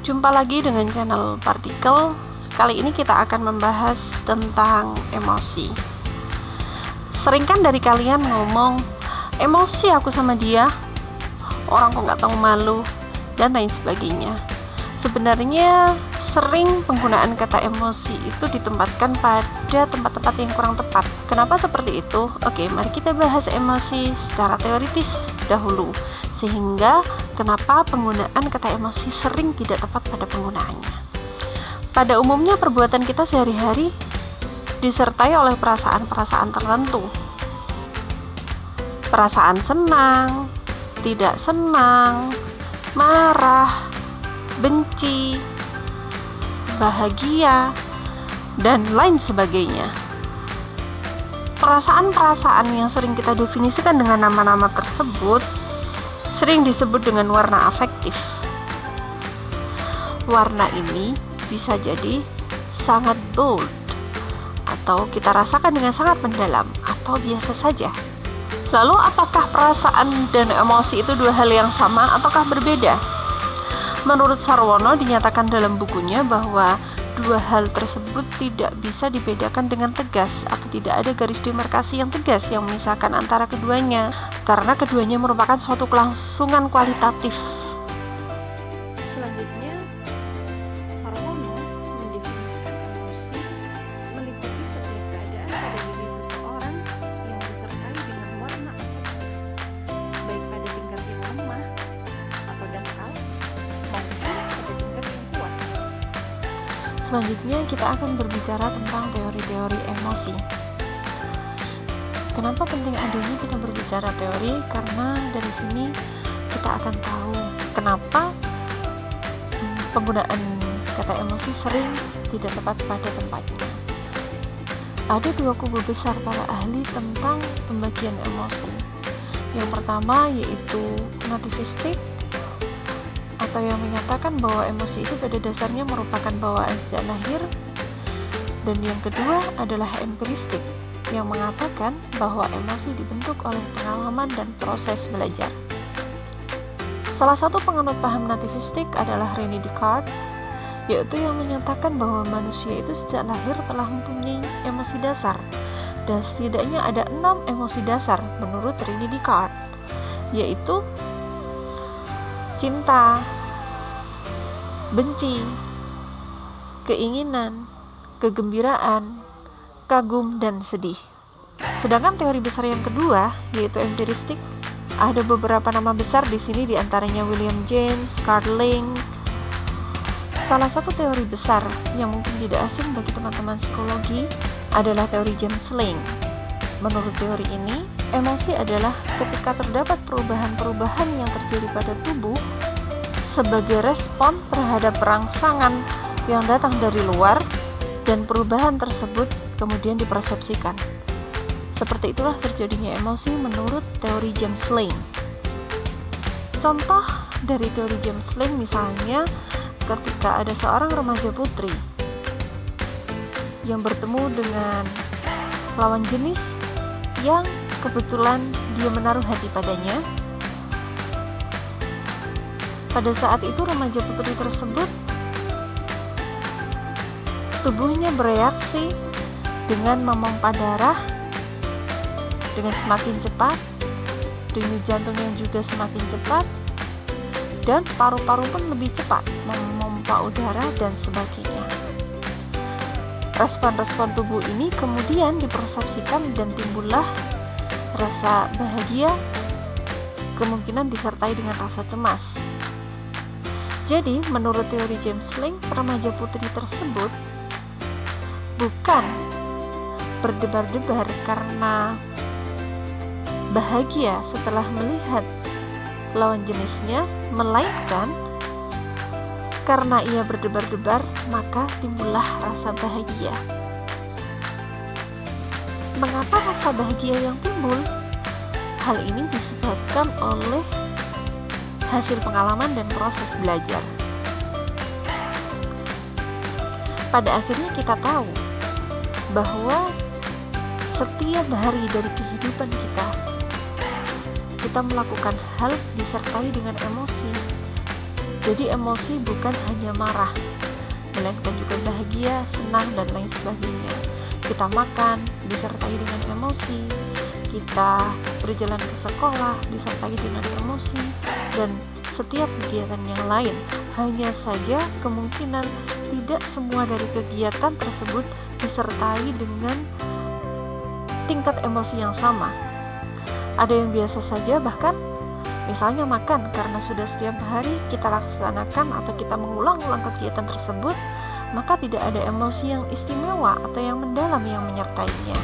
Jumpa lagi dengan channel Partikel. Kali ini kita akan membahas tentang emosi. Sering kan dari kalian ngomong, emosi aku sama dia, orang kok nggak tahu malu, dan lain sebagainya. Sebenarnya sering penggunaan kata emosi itu ditempatkan pada tempat-tempat yang kurang tepat. Kenapa seperti itu? Oke, mari kita bahas emosi secara teoritis dahulu, sehingga kenapa penggunaan kata emosi sering tidak tepat pada penggunaannya. Pada umumnya perbuatan kita sehari-hari disertai oleh perasaan-perasaan tertentu. Perasaan senang, tidak senang, marah, benci, bahagia, dan lain sebagainya. Perasaan-perasaan yang sering kita definisikan dengan nama-nama tersebut sering disebut dengan warna afektif. Warna ini bisa jadi sangat bold, atau kita rasakan dengan sangat mendalam, atau biasa saja. Lalu apakah perasaan dan emosi itu dua hal yang sama ataukah berbeda? Menurut Sarwono dinyatakan dalam bukunya bahwa dua hal tersebut tidak bisa dibedakan dengan tegas, atau tidak ada garis demarkasi yang tegas yang memisahkan antara keduanya, karena keduanya merupakan suatu kelangsungan kualitatif. Selanjutnya, Sarwono mendefinisikan emosi meliputi setiap keadaan pada diri seseorang yang disertai dengan warna afektif, baik pada tingkat yang lemah atau dangkal maupun pada tingkat yang kuat. Selanjutnya kita akan berbicara tentang teori-teori emosi. Kenapa penting adanya kita berbicara teori? Karena dari sini kita akan tahu kenapa penggunaan kata emosi sering tidak tepat pada tempatnya. Ada dua kubu besar para ahli tentang pembagian emosi. Yang pertama yaitu nativistik, atau yang menyatakan bahwa emosi itu pada dasarnya merupakan bawaan sejak lahir, dan yang kedua adalah empiristik, yang mengatakan bahwa emosi dibentuk oleh pengalaman dan proses belajar. Salah satu penganut paham nativistik adalah René Descartes, yaitu yang menyatakan bahwa manusia itu sejak lahir telah mempunyai emosi dasar, dan setidaknya ada 6 emosi dasar menurut René Descartes, yaitu cinta, benci, keinginan, kegembiraan, kagum, dan sedih. Sedangkan teori besar yang kedua, yaitu empiristik, ada beberapa nama besar di sini, diantaranya William James, Carl Jung. Salah satu teori besar yang mungkin tidak asing bagi teman-teman psikologi adalah teori James Lange. Menurut teori ini, emosi adalah ketika terdapat perubahan-perubahan yang terjadi pada tubuh sebagai respon terhadap rangsangan yang datang dari luar, dan perubahan tersebut kemudian dipersepsikan. Seperti itulah terjadinya emosi menurut teori James Lange. Contoh dari teori James Lange misalnya ketika ada seorang remaja putri yang bertemu dengan lawan jenis yang kebetulan dia menaruh hati padanya. Pada saat itu remaja putri tersebut tubuhnya bereaksi dengan memompa darah dengan semakin cepat, denyut jantung yang juga semakin cepat, dan paru-paru pun lebih cepat memompa udara dan sebagainya. Respon-respon tubuh ini kemudian dipersepsikan dan timbullah rasa bahagia, kemungkinan disertai dengan rasa cemas. Jadi, menurut teori James Lange, remaja putri tersebut bukan berdebar-debar karena bahagia setelah melihat lawan jenisnya, melainkan karena ia berdebar-debar maka timbullah rasa bahagia. Mengapa rasa bahagia yang timbul? Hal ini disebabkan oleh hasil pengalaman dan proses belajar. Pada akhirnya kita tahu bahwa setiap hari dari kehidupan kita melakukan hal disertai dengan emosi. Jadi emosi bukan hanya marah, melainkan juga bahagia, senang, dan lain sebagainya. Kita makan disertai dengan emosi, kita berjalan ke sekolah disertai dengan emosi, dan setiap kegiatan yang lain. Hanya saja kemungkinan tidak semua dari kegiatan tersebut disertai dengan tingkat emosi yang sama. Ada yang biasa saja, bahkan misalnya makan, karena sudah setiap hari kita laksanakan atau kita mengulang-ulang kegiatan tersebut, maka tidak ada emosi yang istimewa atau yang mendalam yang menyertainya.